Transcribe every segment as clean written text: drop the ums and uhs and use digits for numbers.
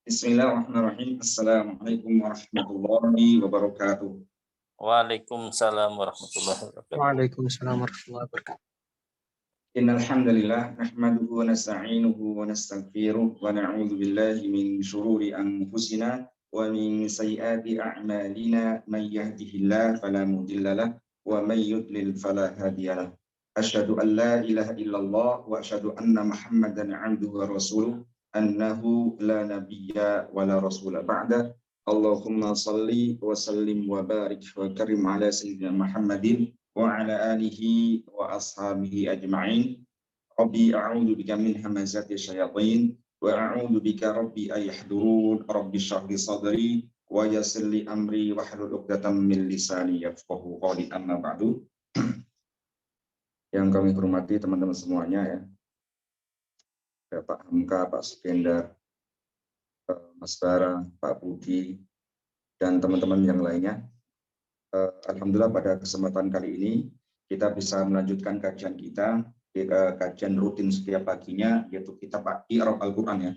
Bismillahirrahmanirrahim. Assalamualaikum warahmatullahi wabarakatuh. Waalaikumsalam warahmatullahi wabarakatuh. Waalaikumsalam warahmatullahi wabarakatuh. Innal hamdalillah nahmaduhu wa nasta'inuhu wa nastaghfiruh wa na'udzu billahi min shururi anfusina wa min sayyiati a'malina may yahdihillahu fala mudilla lahu wa may yudlil fala hadiyalah. Asyhadu an la ilaha illallah wa asyhadu anna Muhammadan 'abduhu wa rasuluh annahu la nabiyya wa la rasula ba'da. Allahumma salli wa sallim wa barik wa karim ala sayyidina Muhammadin wa ala alihi wa ashabihi ajma'in. Rabbi a'udzu bika min hamazati syayatin wa a'udzu bika rabbi ayahdurun. Rabbi shrah li sadri wa yassir li amri wa hlul 'uqdatam min lisani yafqahu qawli, amma ba'du. Yang kami hormati teman-teman semuanya ya. Pak Hamka, Pak Sukendar, Mas Bara, Pak Budi, dan teman-teman yang lainnya. Alhamdulillah pada kesempatan kali ini kita bisa melanjutkan kajian kita, kajian rutin setiap paginya, yaitu kitab I'rab Al-Quran ya.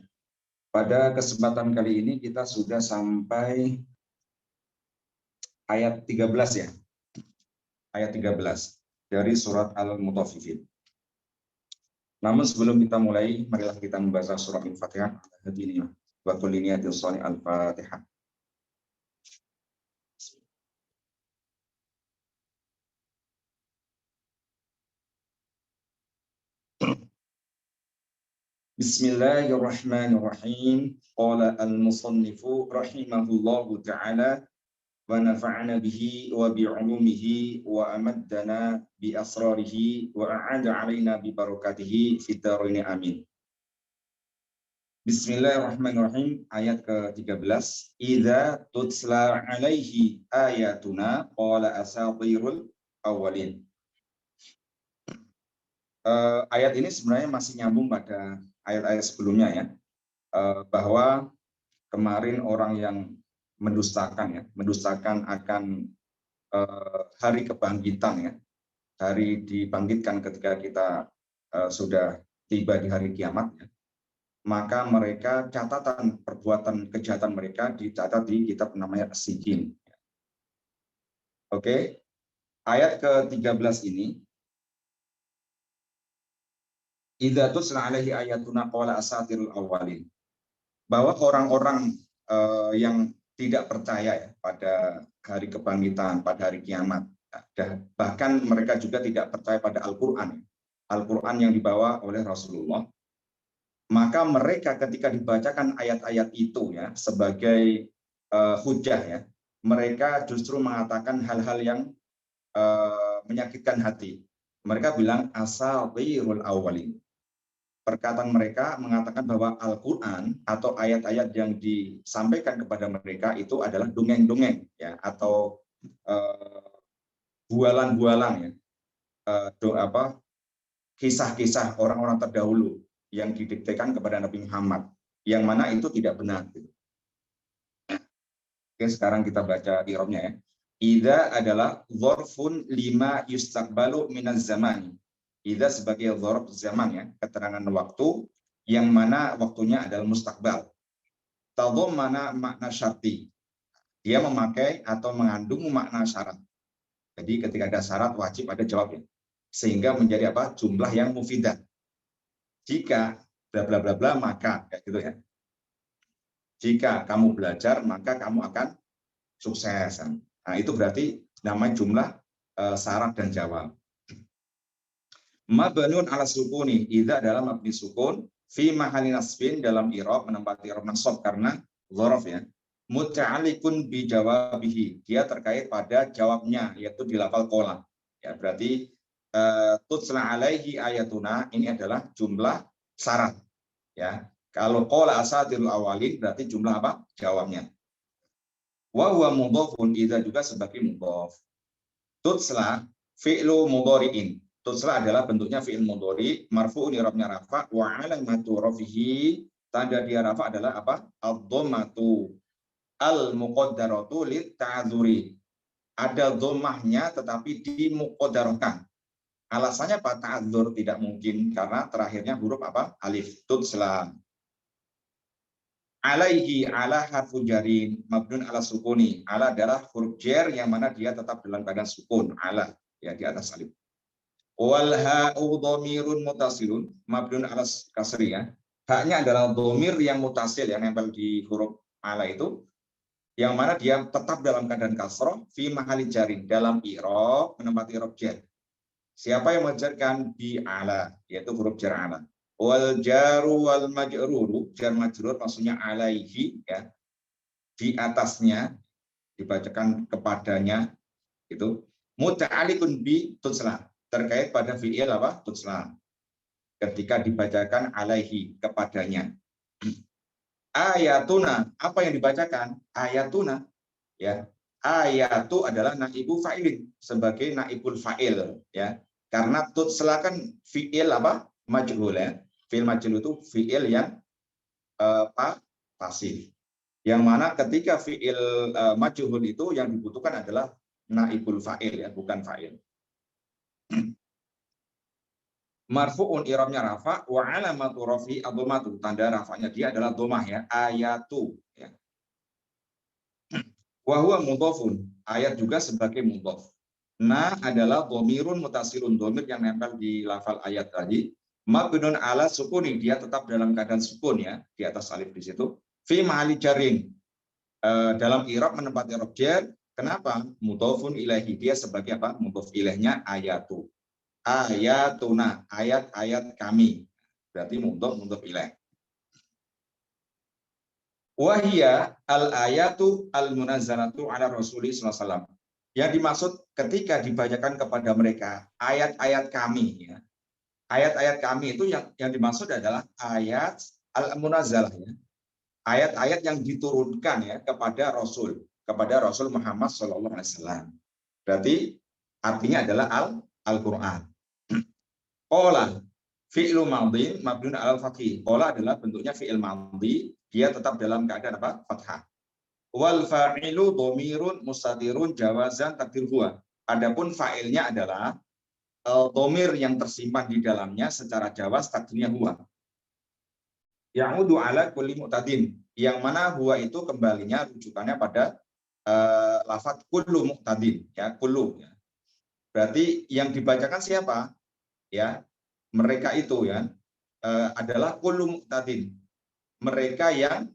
Pada kesempatan kali ini kita sudah sampai ayat 13 ya. Ayat 13 dari surat Al-Mutaffifin. Namun sebelum kita mulai, marilah kita membaca surat Al-Fatihah. Hadiniya wa kulli niyatin shalih Al-Fatihah. Bismillahirrahmanirrahim. Qala al-musannifu rahimahullahu ta'ala wa nafa'ana bihi wa bi'ulumihi wa amaddana bi asrarihi wa a'ada alaina bi barakatihi fid dharain amin. Bismillahirrahmanirrahim. Ayat ke-13. Idza tutsla alaihi ayatuna qala asatirul awwalin. Ayat ini sebenarnya masih nyambung pada ayat-ayat sebelumnya ya, bahwa kemarin orang yang mendustakan akan hari kebangkitan ya, hari dibangkitkan ketika kita sudah tiba di hari kiamat ya, maka mereka catatan perbuatan kejahatan mereka dicatat di kitab namanya As-Sijin. Oke, ayat ke-13 ini, idza tusla alaihi ayatuna qala asatirul awwalin, bahwa orang-orang yang tidak percaya ya, pada hari kebangkitan, pada hari kiamat, bahkan mereka juga tidak percaya pada Al-Quran, Al-Quran yang dibawa oleh Rasulullah, maka mereka ketika dibacakan ayat-ayat itu ya sebagai hujah ya, mereka justru mengatakan hal-hal yang menyakitkan hati. Mereka bilang asatirul awwalin. Perkataan mereka mengatakan bahwa Al-Quran atau ayat-ayat yang disampaikan kepada mereka itu adalah dongeng-dongeng ya, atau bualan-bualan ya, kisah-kisah orang-orang terdahulu yang didiktekan kepada Nabi Muhammad, yang mana itu tidak benar. Oke, sekarang kita baca i'rabnya ya. Idza adalah dzarfun lima yustaqbalu minaz zamani. Idza sebagai dzarf zaman ya, keterangan waktu yang mana waktunya adalah mustakbal. Tadhammana makna syarti. Dia memakai atau mengandung makna syarat. Jadi ketika ada syarat wajib ada jawabnya. Sehingga menjadi apa? Jumlah yang mufidah. Jika bla bla bla bla maka kayak gitu ya. Jika kamu belajar maka kamu akan sukses. Nah, itu berarti namanya jumlah syarat dan jawab. Mabniun ala sukuni, idza dalam mabni sukun, fi mahalli nasbin dalam i'rab menempati i'rab nasab karena dzaraf ya. Muta'alliqun bi jawabihi, dia terkait pada jawabnya yaitu di lafal qala. Ya, berarti tutsla alaihi ayatuna ini adalah jumlah syarat ya. Kalau qala asatirul awwalin berarti jumlah apa? Jawabnya. Wa huwa mudhafun, idza juga sebagai mudhaf. Tutsla fi'lu mudhari'in. Tutsla adalah bentuknya fi'il mudhari, marfu'un i'rabnya rafa, wa 'alamatu rafihi, tanda dia rafa adalah apa? Ad-dhammatu al-muqaddaratu lit-ta'dzuri. Ada dhammahnya tetapi dimuqaddarkan. Alasannya apa? Ta'dzur tidak mungkin karena terakhirnya huruf apa? Alif. Tutsla. Alaihi ala harfu jarin mabnun ala sukuni. Ala adalah huruf jar yang mana dia tetap dalam keadaan sukun. Ala ya di atas alif. Wal ha'u dhamirun mutasilun mabnun ala kasri ya. Haknya adalah dhamir yang mutasil yang nempel di huruf ala itu, yang mana dia tetap dalam keadaan kasroh fi mahali jarin dalam i'rab menempati i'rab jar. Siapa yang menjarkan bi ala, yaitu huruf jar ala. Wal jaru wal majruru, jar majrur maksudnya alaihi ya, di atasnya, dibacakan kepadanya itu muta'alliqun bi tutsla, terkait pada fi'il apa? Tutsla. Ketika dibacakan alaihi, kepadanya. Ayatuna, apa yang dibacakan? Ayatuna ya. Ayatu adalah naibu fa'ilin, sebagai naibul fa'il ya. Karena tutsla kan fi'il apa? Majhul ya. Fi'il majhul itu fi'il yang pasif. Yang mana ketika fi'il majhul itu yang dibutuhkan adalah naibul fa'il ya, bukan fa'il. Marfu'un i'rabnya rafa wa alamatu rafi ad-dhammatu, tanda rafanya dia adalah dhammah ya, ayatu ya. Wa huwa mudhafun, ayat juga sebagai mudhaf. Na adalah dhamirun mutasilun, dhamir yang nempel di lafal ayat tadi. Mabnun ala sukuni, dia tetap dalam keadaan sukun ya, di atas alif di situ. Fi mahali jarin, dalam i'rab menempati i'rab jar. Kenapa? Mudhafun ilaihi, dia sebagai apa? Mudhaf ilaihnya ayatu. Ayatuna, ayat-ayat kami. Berarti mudhaf ilaih. Wahia al-ayatu al-munazzalatu ala Rasulullah SAW. Yang dimaksud ketika dibacakan kepada mereka ayat-ayat kami ya. Ayat-ayat kami itu yang dimaksud adalah ayat al-munazzalah ya. Ayat-ayat yang diturunkan ya kepada Rasul Muhammad SAW. Berarti artinya adalah Al-Qur'an. Qala fi'lu madhi mabniun 'alal fathi. Qala adalah bentuknya fi'il madhi, dia tetap dalam keadaan apa? Fathah. Wal fa'ilu dhamirun mustatirun jawazan takdir huwa. Adapun fa'ilnya adalah dhamir yang tersimpan di dalamnya secara jawaz takdirnya huwa. Ya'udu 'ala kulli mu'tadin, yang mana huwa itu kembalinya rujukannya pada lafaz kullu mu'tadin ya, kullu ya. Berarti yang dibacakan siapa? Ya, mereka itu ya adalah kullu mu'tadin. Mereka yang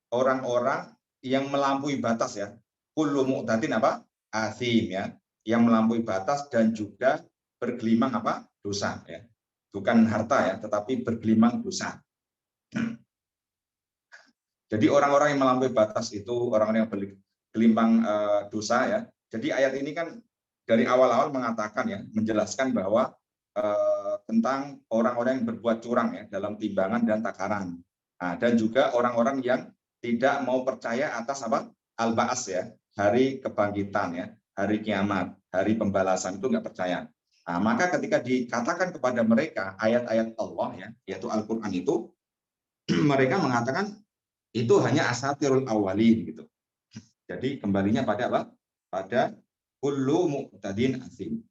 orang-orang yang melampaui batas ya. Kullu mu'tadin apa? Athim ya, yang melampaui batas dan juga bergelimang apa? Dosa ya. Bukan harta ya, tetapi bergelimang dosa. Jadi orang-orang yang melampaui batas itu orang-orang yang bergelimang dosa ya. Jadi ayat ini kan dari awal-awal mengatakan ya, menjelaskan bahwa tentang orang-orang yang berbuat curang ya dalam timbangan dan takaran. Nah, dan juga orang-orang yang tidak mau percaya atas apa? Al-Ba'as ya, hari kebangkitan ya, hari kiamat, hari pembalasan, itu nggak percaya. Nah, maka ketika dikatakan kepada mereka ayat-ayat Allah ya, yaitu Al-Qur'an itu, mereka mengatakan itu hanya asatirul awwalin gitu. Jadi kembalinya pada apa? Pada kullu mu'tadin asim.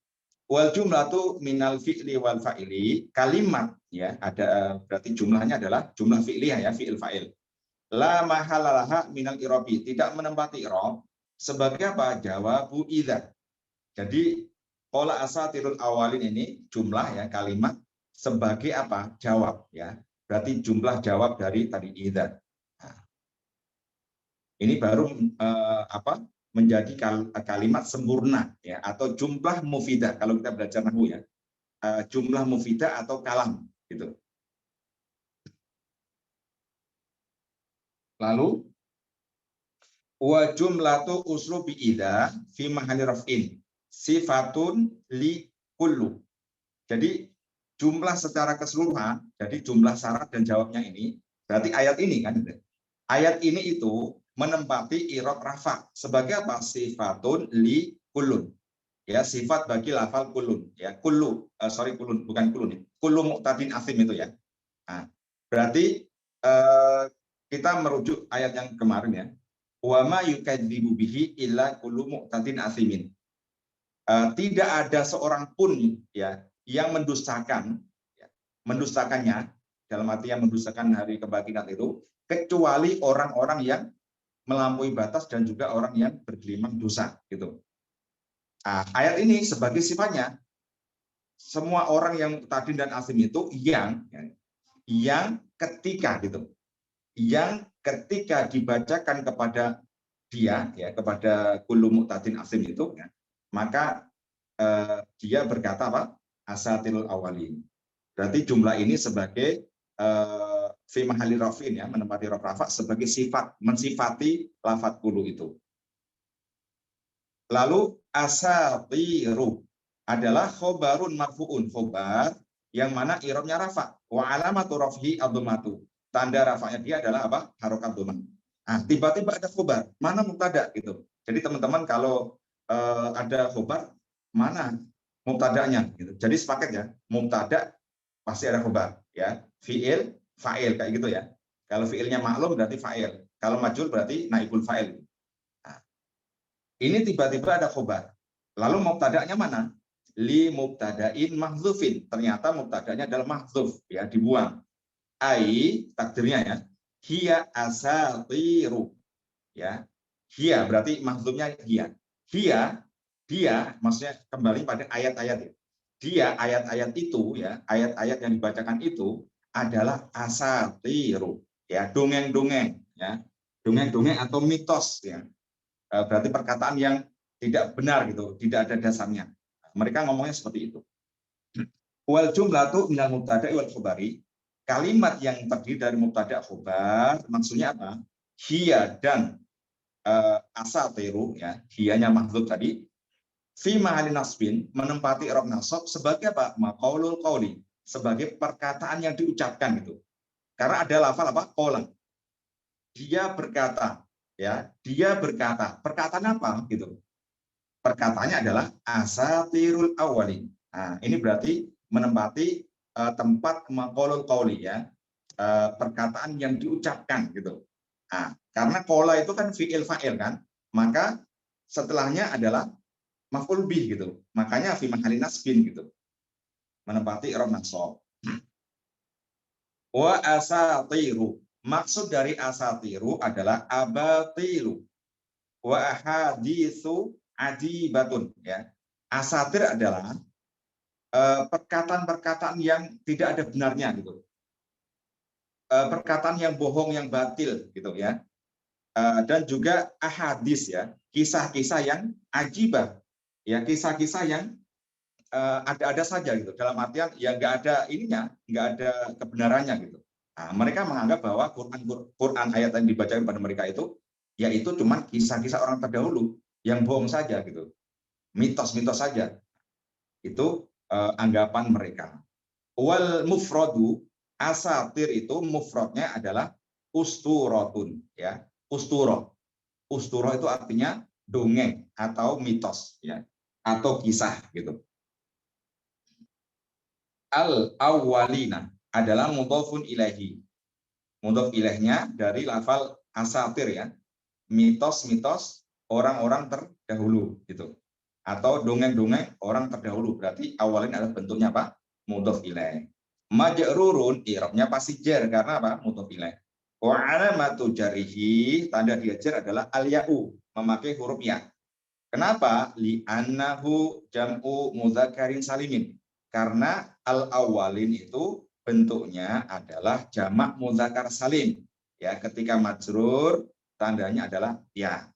Wal jumlatu minal fi'li wal fa'ili, kalimat ya, ada berarti jumlahnya adalah jumlah fi'liyah ya, fi'il fa'il. La mahallalaha minal i'rabi, tidak menempati i'rab sebagai apa? Jawabu idza. Jadi qala asatirul awalin ini jumlah ya, kalimat sebagai apa? Jawab ya. Berarti jumlah jawab dari tadi idza. Nah, ini baru menjadi kalimat sempurna ya, atau jumlah mufidah kalau kita belajar nahwu ya. Jumlah mufidah atau kalam gitu. Lalu wa jumlatu uslubi idza fi mahalli raf'in sifatun li kullu. Jadi jumlah secara keseluruhan, jadi jumlah syarat dan jawabnya ini, berarti ayat ini kan. Ayat ini itu menempati i'rab rafa sebagai apa? Sifatun li kullun. Ya, sifat bagi lafal kullun ya. Kullun bukan kullun. Kullu mu'tadin asim itu ya. Nah, berarti kita merujuk ayat yang kemarin ya. Wa ma yukadzibu bihi illa kullu mu'tadin asimin. Tidak ada seorang pun ya yang mendustakannya dalam arti yang mendustakan hari kebangkitan itu, kecuali orang-orang yang melampaui batas dan juga orang yang bergelimang dosa gitu. Nah, ayat ini sebagai sifatnya semua orang yang mutadin dan asim itu yang ketika gitu, yang ketika dibacakan kepada dia ya, kepada kullu mu'tadin asim itu ya, maka dia berkata apa? Asatirul awalin. Berarti jumlah ini sebagai fi mahali rafin ya, menempati raf rafa sebagai sifat, mensifati lafadz kullu itu. Lalu asatiru adalah khobarun marfu'un, khobar yang mana i'rabnya rafa, wa alamatu rafhi ad-dhammatu. Tanda rafanya dia adalah apa? Harokat dhammah. Nah, tiba-tiba ada khobar, mana mubtada gitu. Jadi teman-teman kalau ada khobar, mana mubtadanya gitu. Jadi sepaket ya, mubtada pasti ada khobar ya. Fi'il, fa'il kayak gitu ya. Kalau fi'ilnya maklum berarti fa'il. Kalau majhul berarti naibul fa'il. Nah, ini tiba-tiba ada khobar. Lalu mubtadanya mana? Li mubtadain mahdzufin. Ternyata mubtadanya adalah mahdzuf ya, dibuang. Ai takdirnya ya. Hiya asatiru. Ya. Hiya berarti mahdzufnya hiya. Hiya dia maksudnya kembali pada ayat-ayat ya. Dia ayat-ayat itu ya, ayat-ayat yang dibacakan itu adalah asatiru ya, dongeng-dongeng ya. Dongeng-dongeng atau mitos ya. Berarti perkataan yang tidak benar gitu, tidak ada dasarnya. Mereka ngomongnya seperti itu. Wal jumlatu minal mubtada'i wal khabari. Kalimat yang terdiri dari mubtada' khabar maksudnya apa? Hiya dan asatiru ya, hiyanya mahdzuf tadi fi mahali nasbin menempati i'rab nasab sebagai apa? Maqaulul qauli, sebagai perkataan yang diucapkan gitu. Karena ada lafal apa? Qaula. Dia berkata ya, dia berkata. Perkataan apa gitu? Perkataannya adalah asatirul awwalin. Nah, ini berarti menempati tempat maqaulul qauli ya. Perkataan yang diucapkan gitu. Nah, karena qaula itu kan fi'il fa'il kan, maka setelahnya adalah maf'ul bih gitu. Makanya fi mahali nasbin gitu. Menempati i'rab nasab. Wa asatiru. Maksud dari asatiru adalah abatilu. Wa ahaditsu ajibatun ya. Asatir adalah perkataan-perkataan yang tidak ada benarnya gitu. Perkataan yang bohong, yang batil gitu ya. Dan juga ahadis ya, kisah-kisah yang ajibah. Ya, kisah-kisah yang ada-ada saja gitu, dalam artian ya nggak ada ininya, nggak ada kebenarannya gitu. Nah, mereka menganggap bahwa Quran ayat yang dibacakan pada mereka itu yaitu cuma kisah-kisah orang terdahulu yang bohong saja gitu, mitos-mitos saja. Itu anggapan mereka. Wal mufradu, asatir itu mufradnya adalah usturotun ya, usturo. Usturo itu artinya dongeng atau mitos ya, atau kisah gitu. Al-awwalina adalah mudhofun ilaihi. Mudhof ilaihnya dari lafal asatir ya. Mitos-mitos orang-orang terdahulu gitu. Atau dongeng-dongeng orang terdahulu. Berarti awalin adalah bentuknya apa? Mudhof ilaih. Majrurun i'rabnya pasti jar karena apa? Mudhof ilaih. Wa alamatu jarihi, tanda dia jar adalah al-ya'u, memakai huruf ya. Kenapa? Li'annahu jam'u mudzakarin salimin. Karena al-awwalin itu bentuknya adalah jamak mudzakar salim. Ya, ketika majrur tandanya adalah ya.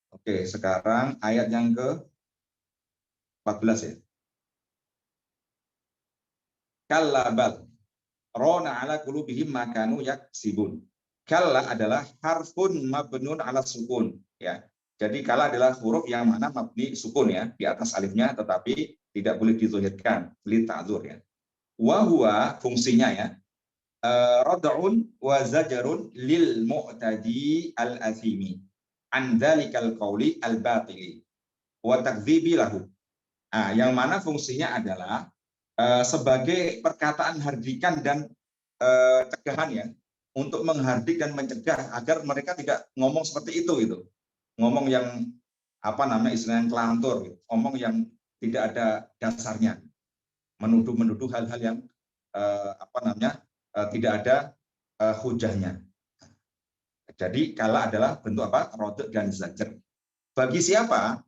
Oke, sekarang ayat yang ke-14 ya. Kallabal rona ala qulubihim ma kanu yaksibun. Kalla adalah harfun mabnun ala sukun ya. Jadi kala adalah huruf yang mana mabni sukun ya, di atas alifnya tetapi tidak boleh dizahirkan, li ta'dzur ya. Wa huwa fungsinya ya, rad'un wa zajarun lil mu'tadi al-athimi an dzalikal qauli al-batili wa takdzibi lahu. Nah, yang mana fungsinya adalah sebagai perkataan hardikan dan cegahan ya, untuk menghardik dan mencegah agar mereka tidak ngomong seperti itu gitu. Ngomong yang apa namanya istilahnya kelantur, ngomong yang tidak ada dasarnya, menuduh-menuduh hal-hal yang tidak ada hujahnya. Jadi kala adalah bentuk apa? Rodok dan zajar. Bagi siapa?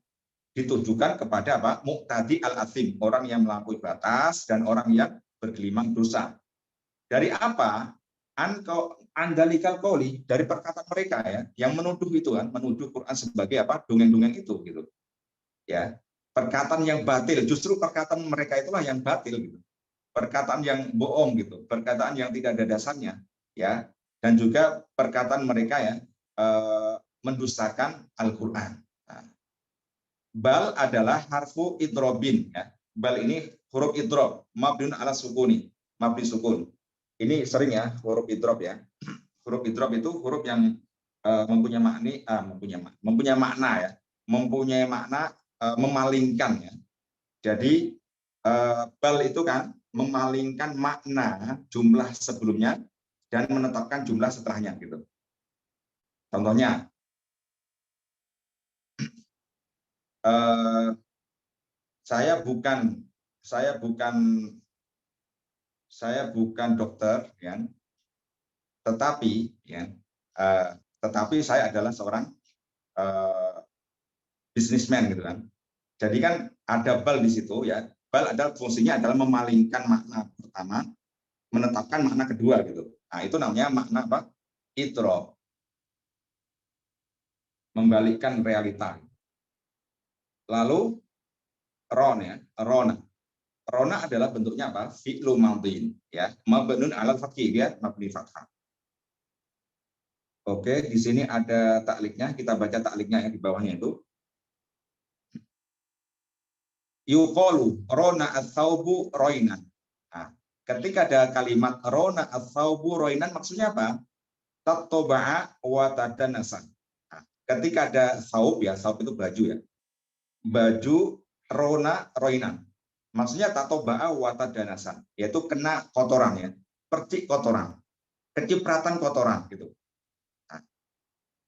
Ditujukan kepada apa? Muqtadi al-athim, orang yang melampaui batas dan orang yang bergelimang dosa. Dari apa? Andalikal qoli, dari perkataan mereka ya, yang menuduh itu kan, menuduh Quran sebagai apa? Dongeng-dongeng itu gitu. Ya. Perkataan yang batil, justru perkataan mereka itulah yang batil gitu. Perkataan yang bohong gitu, perkataan yang tidak ada dasarnya ya. Dan juga perkataan mereka ya mendustakan Al-Qur'an. Nah, bal adalah harfu idrobin ya. Bal ini huruf idrob, mabniun ala sukuni, mabni sukun. Ini sering ya huruf idrob ya. Huruf idrob itu huruf yang mempunyai makna ya, mempunyai makna memalingkan ya. Jadi bal itu kan memalingkan makna jumlah sebelumnya dan menetapkan jumlah setelahnya gitu. Contohnya saya bukan dokter ya, tetapi saya adalah seorang bisnismen gitu kan. Jadi kan ada bal di situ ya. Bal adalah fungsinya adalah memalingkan makna pertama, menetapkan makna kedua gitu. Nah, itu namanya makna apa? Idrob. Membalikkan realita. Lalu ron ya, rona. Rona adalah bentuknya apa? Fi'lu madhin ya, mabnun 'alal fathi dia mabni fathah. Oke, di sini ada takliknya, kita baca takliknya ya di bawahnya itu. Yuqalu rona ats-tsaubu roinan. Nah, ketika ada kalimat rona ats-tsaubu roinan maksudnya apa? Tattoba'a wa tadanasa. Nah, ketika ada saub ya, saub itu baju ya. Baju rona roinan. Maksudnya tattoba'a wa tadanasa, yaitu kena kotoran ya, percik kotoran, kecipratan kotoran gitu. Nah,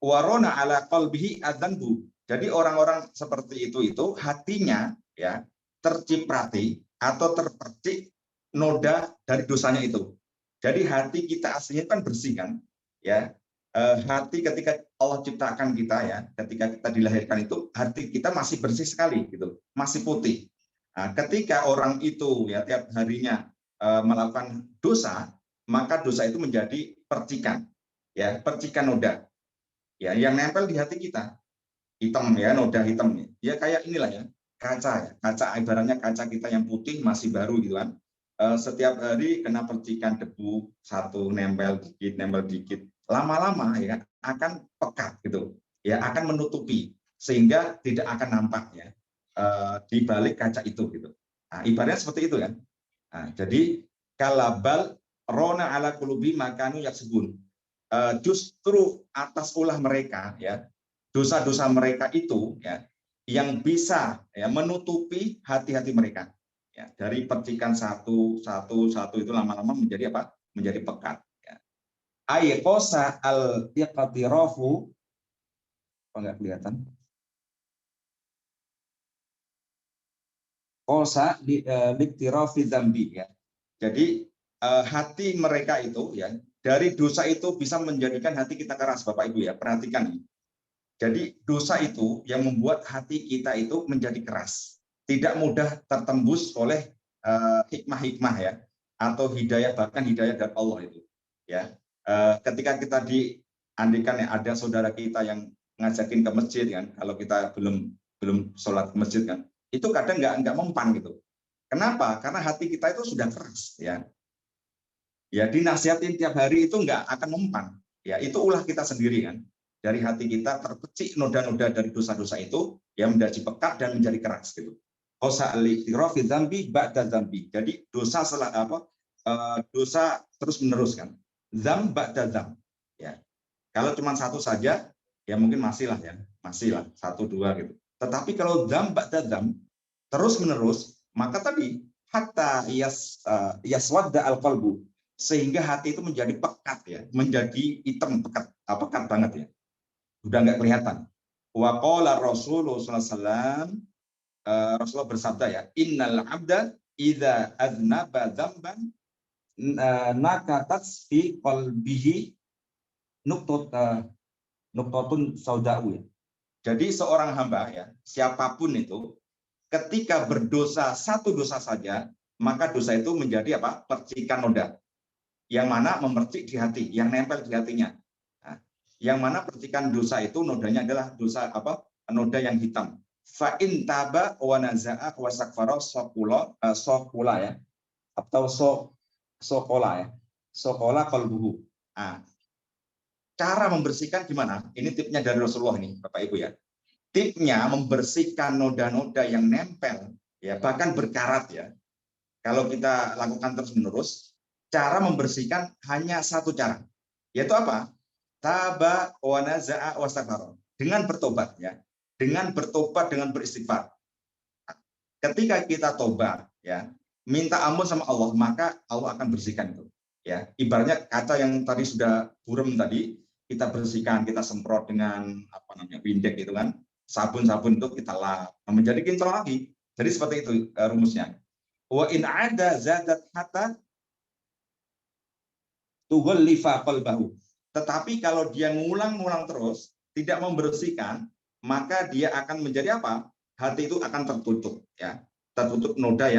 warona ala qalbihi adzanbu. Jadi orang-orang seperti itu hatinya ya terciprati atau terpercik noda dari dosanya itu. Jadi hati kita aslinya kan bersih kan, ya. Hati ketika Allah ciptakan kita ya, ketika kita dilahirkan itu hati kita masih bersih sekali gitu, masih putih. Nah, ketika orang itu ya tiap harinya melakukan dosa, maka dosa itu menjadi percikan, ya percikan noda, ya yang nempel di hati kita. Hitam ya, noda hitam ya, kayak inilah ya kaca ya, kaca ibaratnya kaca kita yang putih masih baru gitu kan, setiap hari kena percikan debu satu nempel dikit lama-lama ya akan pekat gitu ya, akan menutupi sehingga tidak akan nampak ya di balik kaca itu gitu. Nah, ibaratnya seperti itu kan. Nah, jadi kalabal rona ala kulubi makanu yaksubun, justru atas ulah mereka ya, dosa-dosa mereka itu ya yang bisa ya menutupi hati-hati mereka ya, dari percikan satu itu lama-lama menjadi apa? Menjadi pekat ya. Ayqosa al iqtirafu, apa enggak kelihatan? Qosa di liqtirafi dzambi ya. Jadi hati mereka itu ya dari dosa itu bisa menjadikan hati kita keras, Bapak Ibu ya, perhatikan. Jadi dosa itu yang membuat hati kita itu menjadi keras, tidak mudah tertembus oleh hikmah-hikmah ya, atau hidayah, bahkan hidayah dari Allah itu. Ya, ketika kita diandikan ya ada saudara kita yang ngajakin ke masjid kan, kalau kita belum sholat ke masjid kan, itu kadang nggak mempan gitu. Kenapa? Karena hati kita itu sudah keras ya. Ya dinasihatin tiap hari itu nggak akan mempan. Ya itu ulah kita sendiri kan. Dari hati kita terpecik noda-noda dari dosa-dosa itu yang menjadi pekat dan menjadi keras gitu. Jadi dosa dosa terus menerus kan. Dzam ba'da dzam. Ya. Kalau cuma satu saja ya mungkin masih lah satu dua gitu. Tetapi kalau dzam ba'da dzam terus menerus, maka tadi hatta yaswadda al-qalbu, sehingga hati itu menjadi pekat ya, menjadi hitam pekat banget ya. Udah nggak kelihatan. Wa qala Rasulullah SAW, Rasulullah bersabda ya, innal abda idza aznaba dzamban nakatat fi qalbihi nuktotun sauda'u. Jadi seorang hamba ya, siapapun itu ketika berdosa satu dosa saja, maka dosa itu menjadi apa? Percikan noda. Yang mana memercik di hati, yang nempel di hatinya. Nah, yang mana percikan dosa itu nodanya adalah dosa apa? Noda yang hitam. Fa in taba wa naza'a wa sakfara soqula ya. Atau soqola ya. Soqola qalbuhu. Nah, cara membersihkan gimana? Ini tipnya dari Rasulullah nih, Bapak Ibu ya. Tipnya membersihkan noda-noda yang nempel, ya bahkan berkarat ya. Kalau kita lakukan terus-menerus, cara membersihkan hanya satu cara, yaitu apa? Taba wa naza'a wa saghfara. Dengan bertobat ya, dengan bertobat, dengan beristighfar. Ketika kita tobat ya, minta ampun sama Allah, maka Allah akan bersihkan itu. Ya, ibaratnya kaca yang tadi sudah buram tadi, kita bersihkan, kita semprot dengan apa namanya Windex gitu kan, sabun-sabun itu kita lap, menjadi kinclong lagi. Jadi seperti itu rumusnya. Wa in ada zadat hatta tughallifa qalbahu. Tetapi kalau dia ngulang-ngulang terus, tidak membersihkan, maka dia akan menjadi apa? Hati itu akan tertutup ya, tertutup noda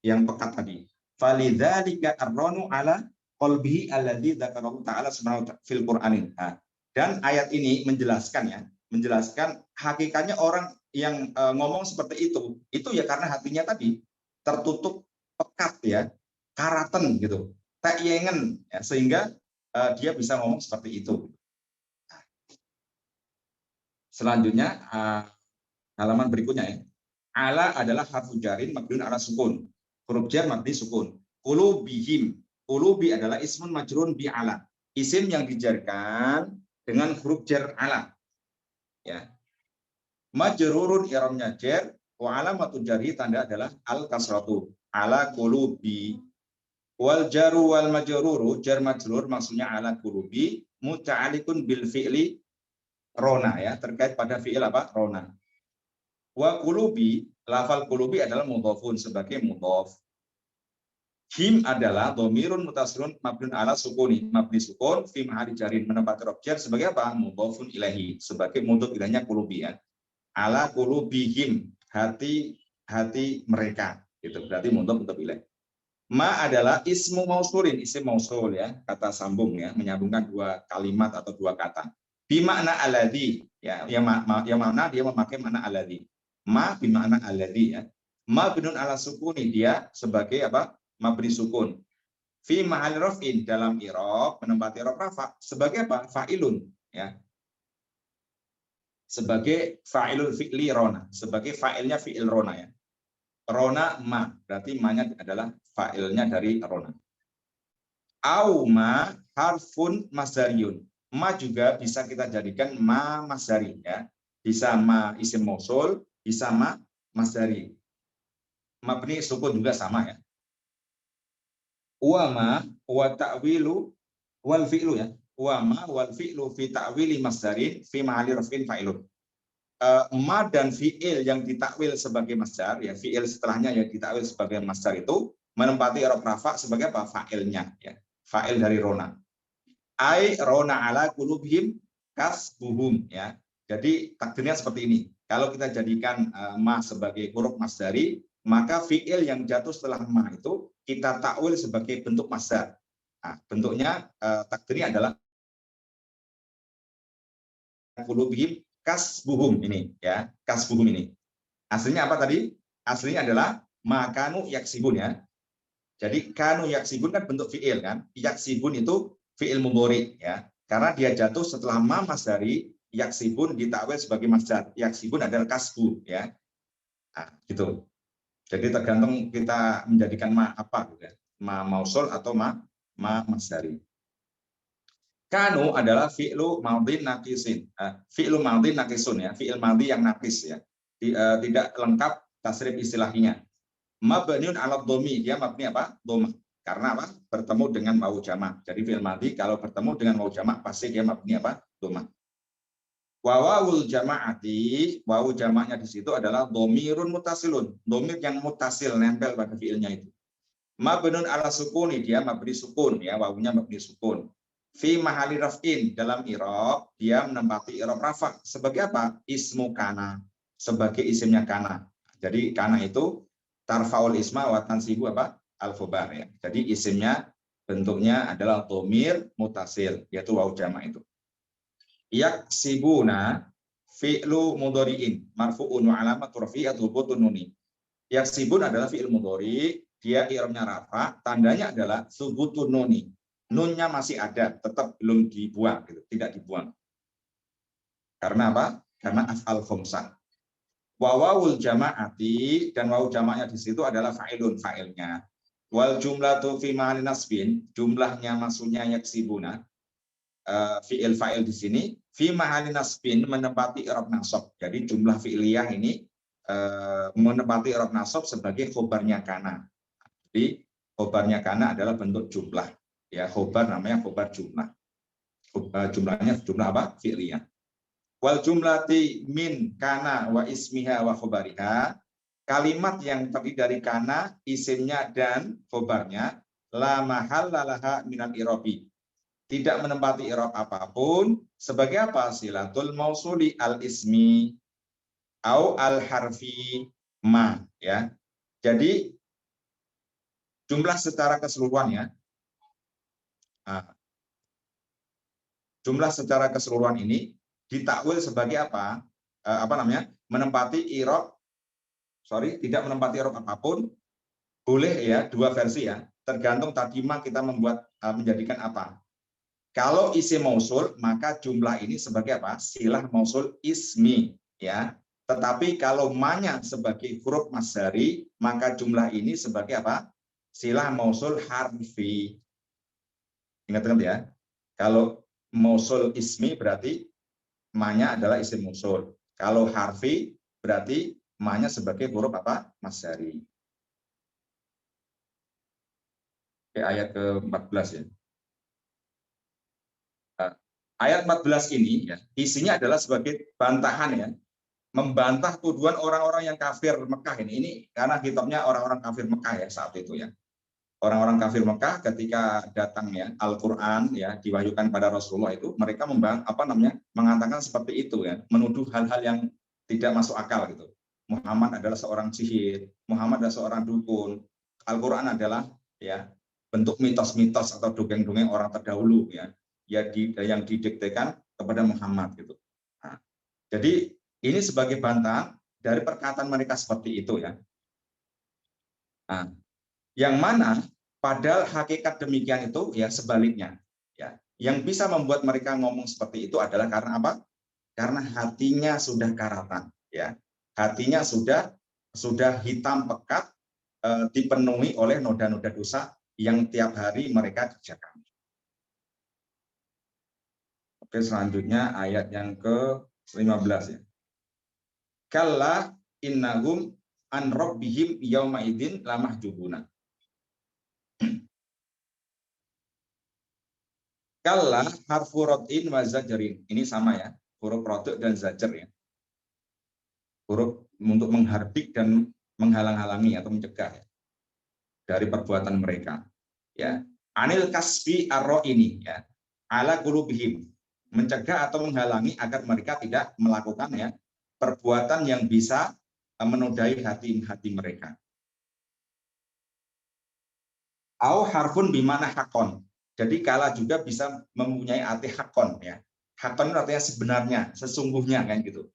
yang pekat tadi. Falidzalika arranu ala qalbihi alladzi dzakarahu ta'ala subhanahu fil Qur'anin. Nah, dan ayat ini menjelaskan ya, menjelaskan hakikatnya orang yang ngomong seperti itu ya karena hatinya tadi tertutup pekat ya, karatan gitu, teyengen ya, sehingga dia bisa ngomong seperti itu. Selanjutnya halaman berikutnya ya. Ala adalah harfu jarin mabniun ala sukun. Huruf jar mabni sukun. Qulubihim. Qulubi adalah ismun majrun bi ala. Isim yang dijarkan dengan huruf jar ala. Ya. Majrurun i'rabnya jar wa alamatun jarhi tanda adalah al kasratu. Ala qulubi. Wal jaru wal majruru jar majrur maksudnya ala qulubi muta'alliqun bil fi'li rona ya, terkait pada fi'il apa? Rona. Wa qulubi, lafal qulubi adalah mudhafun sebagai mudhaf. Him adalah dhamirun mutasilun mabniun ala sukuni, mabni sukun fi mahalli jarin menempati objek sebagai apa? Mudhafun ilahi, sebagai mudhaf ilahnya qulubi ya. Ala qulubihim, hati mereka. Itu berarti mudhaf ilahi. Ma adalah ismu mausulin, isim mausul ya, kata sambung ya, menyambungkan dua kalimat atau dua kata. Bi makna alladzi ya, yang mana dia memakai makna alladzi. Ma bi makna alladzi ya. Ma binun ala sukuni, dia sebagai apa? Mabni sukun. Fi mahal raf'in, dalam i'rab menempati i'rab rafa sebagai apa? Fa'ilun ya. Sebagai fa'ilul fi'li rona, sebagai fa'ilnya fi'il rona ya. Rona ma, berarti ma-nya adalah fa'ilnya dari rona. Au ma harfun masdariyun. Ma juga bisa kita jadikan ma masdari ya. Bisa ma isim mausul, bisa ma masdari. Mabni sukun juga sama ya. Wa ma wa ta'wilu wal fi'lu ya. Wa ma wal fi'lu fi ta'wili masdarin fi mahalli raf'in fa'ilun. Ma dan fi'il yang ditakwil sebagai masdar ya, fi'il setelahnya yang ditakwil sebagai masdar itu menempati i'rab rafa sebagai apa? Fa'ilnya ya. Fa'il dari rona. Ai rona ala qulubihim kasbuhum ya. Jadi takdirnya seperti ini. Kalau kita jadikan ma sebagai huruf masdari, maka fi'il yang jatuh setelah ma itu kita takwil sebagai bentuk masdar. Nah, bentuknya takdirnya adalah qulubihim kasbuhum ini ya, kasbuhum ini. Aslinya apa tadi? Aslinya adalah makanu yaksibun ya. Jadi kanu yaksibun kan bentuk fi'il kan. Yaksibun itu fi'il mudhari ya. Karena dia jatuh setelah ma masdari, yaksibun ditakwil sebagai masdar. Yaksibun adalah kasbu ya. Nah, gitu. Jadi tergantung kita menjadikan ma apa gitu ya. Ma mausul atau ma masdari. Kanu adalah fi'lu madhin naqisin. Fi'lu madhin naqisun ya, fi'il madhi yang naqis ya. Tidak lengkap tasrif istilahnya. Mabniun 'ala dhammi, dia mabni apa? Dhamma. Karena apa? Bertemu dengan wawu jamak. Jadi fi'il madhi kalau bertemu dengan wawu jamak pasti dia mabni apa? Dhamma. Wa wawul jama'ati, wawu jamaknya di situ adalah dhamirun mutasilun. Dhamir yang mutasil nempel pada fi'ilnya itu. Mabnun ala sukuni, dia mabni sukun ya, wawunya mabni sukun. Fi mahali raf'in, dalam i'rab dia menempati i'rab rafa. Sebagai apa? Ismu kana, sebagai isimnya kana. Jadi kana itu tarfaul isma wa tansibu apa? Al-khobar ya. Jadi isimnya bentuknya adalah dhamir mutasil, yaitu wawu jamak itu. Yaksibuna fi'lu mudhari'in marfu'un wa alamat rafi'at thubutun nuni. Yaksibun adalah fi'il mudhari, dia i'rabnya rafa, tandanya adalah thubutun nuni. Nunnya masih ada, tetap belum dibuang gitu, tidak dibuang. Karena apa? Karena af'al khamsah. Wa wawul jama'ati, dan wawu jamaknya di situ adalah fa'ilun, fa'ilnya. Wal jumlatu fi ma'al nasbin, jumlahnya maksudnya yaksibuna, fi'il fa'il di sini fi ma'al nasbin menempati i'rab nasab. Jadi jumlah fi'liyah ini menempati i'rab nasab sebagai khobarnya kana. Jadi khobarnya kana adalah bentuk jumlah. Ya, khobar namanya khobar jumlah. Jumlahnya jumlah apa? Fi'liyah. Wal jumlati min kana wa ismiha wa khobariha, kalimat yang terdiri dari kana, isimnya dan khobarnya, la mahalla laha minal i'rabi, tidak menempati i'rab apapun. Sebagai apa? Silatul mausuli al ismi au al harfi ma ya. Jadi jumlah secara keseluruhannya, jumlah secara keseluruhan ini ditakwil sebagai apa? Menempati i'rab, tidak menempati i'rab apapun. Boleh ya, dua versi ya. Tergantung tadi kita membuat menjadikan apa. Kalau isim mausul, maka jumlah ini sebagai apa? Silah mausul ismi ya. Tetapi kalau ma-nya sebagai huruf masdari, maka jumlah ini sebagai apa? Silah mausul harfi. Ingat-ingat ya. Kalau mausul ismi berarti ma-nya adalah isim mausul. Kalau harfi berarti ma-nya sebagai huruf apa? Masdari. Oke, ayat ke-14 ya. Ayat 14 ini ya, isinya adalah sebagai bantahan ya, membantah tuduhan orang-orang yang kafir Mekah ini. Ini karena kitabnya orang-orang kafir Mekah ya saat itu ya. Orang-orang kafir Mekah ketika datang ya Al-Qur'an ya diwahyukan pada Rasulullah itu, mereka mengatakan seperti itu ya, menuduh hal-hal yang tidak masuk akal gitu. Muhammad adalah seorang sihir, Muhammad adalah seorang dukun. Al-Qur'an adalah ya bentuk mitos-mitos atau dongeng-dongeng orang terdahulu ya. Yang didiktekan kepada Muhammad gitu. Nah, jadi ini sebagai bantahan dari perkataan mereka seperti itu ya. Nah, yang mana padahal hakikat demikian itu ya sebaliknya ya. Yang bisa membuat mereka ngomong seperti itu adalah karena apa? Karena hatinya sudah karatan ya. Hatinya sudah hitam pekat, dipenuhi oleh noda-noda dosa yang tiap hari mereka kerjakan. Oke, selanjutnya ayat yang ke-15 ya. Kalla innahum an rabbihim yauma idzin lamahjubuna. Kalla harfu rad'in wa zajrin. Ini sama ya, huruf rodh dan zajr ya. Huruf untuk menghardik dan menghalang-halangi atau mencegah ya, dari perbuatan mereka. Ya. Anil kasbi arro ini ya. Ala qulubihim, mencegah atau menghalangi agar mereka tidak melakukan ya perbuatan yang bisa menodai hati mereka. Au harfun bimana hakon. Jadi kala juga bisa mempunyai arti hakon ya. Hakon itu artinya sebenarnya, sesungguhnya kan gitu.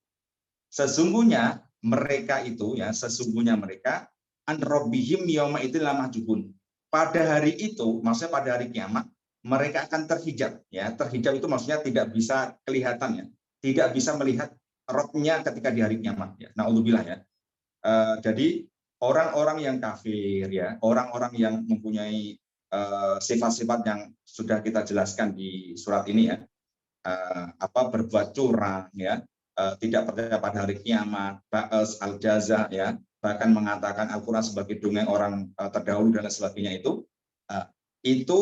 Sesungguhnya mereka itu ya, sesungguhnya mereka an rabbihim yauma idzin lamahjubun. Pada hari itu, maksudnya pada hari kiamat, mereka akan terhijab ya. Terhijab itu maksudnya tidak bisa kelihatan ya, tidak bisa melihat Rabb-nya ketika di hari kiamat ya. Naudzubillah ya. Jadi orang-orang yang kafir ya, orang-orang yang mempunyai sifat-sifat yang sudah kita jelaskan di surat ini ya, berbuat curang ya, tidak percaya pada hari kiamat, ba'as al-jaza ya, bahkan mengatakan Al-Qur'an sebagai dongeng orang terdahulu dan sebagainya, itu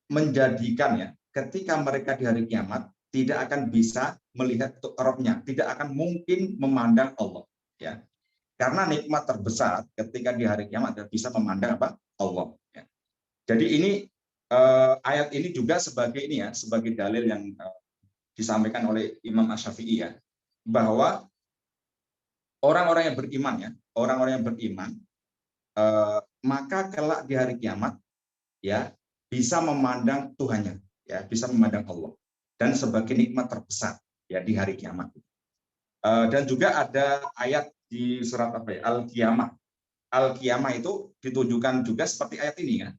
menjadikan ya ketika mereka di hari kiamat tidak akan bisa melihat Rabb-nya, tidak akan mungkin memandang Allah ya. Karena nikmat terbesar ketika di hari kiamat bisa memandang apa? Allah. Ya. Jadi ini ayat ini juga sebagai ini ya, sebagai dalil yang disampaikan oleh Imam Asy-Syafi'i ya, bahwa orang-orang yang beriman ya, orang-orang yang beriman maka kelak di hari kiamat ya bisa memandang Tuhannya, ya bisa memandang Allah dan sebagai nikmat terbesar ya di hari kiamat. Dan juga ada ayat di surat apa ya, Al-Qiyamah. Al-Qiyamah itu ditunjukkan juga seperti ayat ini ya,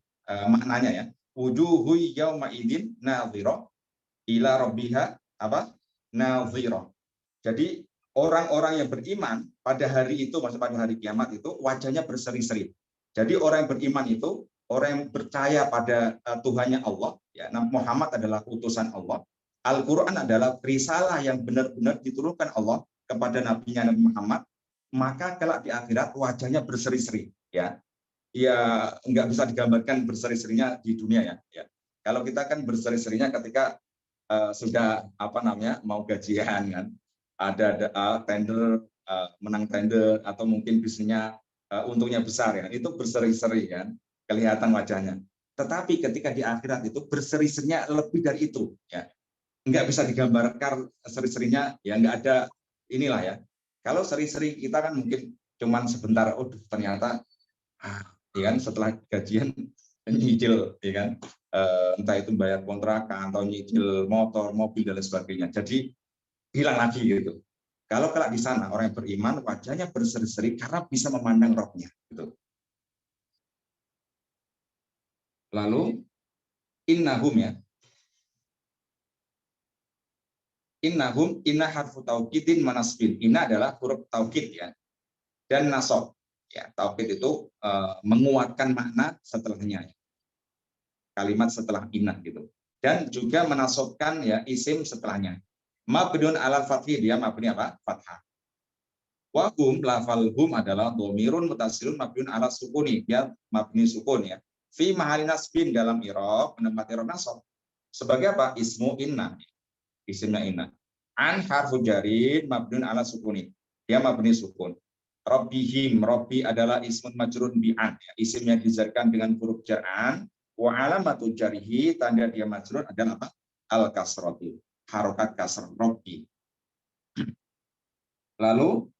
maknanya ya. Wujuhu yauma idzin nadhira ila rabbiha apa? Nadhira. Jadi orang-orang yang beriman pada hari itu, maksudnya pada hari kiamat itu wajahnya berseri-seri. Jadi orang yang beriman itu orang yang percaya pada Tuhannya Allah, ya, Muhammad adalah utusan Allah. Al-Quran adalah risalah yang benar-benar diturunkan Allah kepada Nabi-Nya Nabi Muhammad, maka kelak di akhirat wajahnya berseri-seri. Ya, ya nggak bisa digambarkan berseri-serinya di dunia ya. Ya. Kalau kita kan berseri-serinya ketika sudah apa namanya mau gajian kan, ada tender, menang tender atau mungkin bisnisnya untungnya besar ya, itu berseri-seri kan, kelihatan wajahnya. Tetapi ketika di akhirat itu berseri-serinya lebih dari itu ya, nggak bisa digambarkan seri-serinya ya, nggak ada inilah ya. Kalau seri-seri kita kan mungkin cuman sebentar, oh ternyata ya kan setelah gajian nyicil ya kan, entah itu bayar kontrakan atau nyicil motor, mobil dan lain sebagainya. Jadi hilang lagi gitu. Kalau kelak di sana orang yang beriman wajahnya berseri-seri karena bisa memandang rohnya gitu. Lalu innahum ya. Innahum inna harfu taukidin manasbin. Inna adalah huruf taukid ya. Dan nasab. Ya, taukid itu menguatkan makna setelahnya. Kalimat setelah inna gitu. Dan juga menasobkan ya isim setelahnya. Mabniun alal fathih, dia mabni apa? Fathah. Wahum lafal hum adalah domirun mutasilun mabniun ala sukuni, dia mabni sukun ya. Fi mahali nasbin dalam i'rab menempati i'rab nasab. Sebagai apa? Ismu inna. Isimnya inna. An harfu jarin mabniun ala sukuni. Dia mabni sukun. Rabbihim, Rabbi adalah ismun majrun bi'an. Ya. Isimnya dijarkan dengan huruf jar'an. Wa alamatu jarihi, tanda dia majrun adalah apa? Al-kasratu. Harokat kasr, Rabbi. Lalu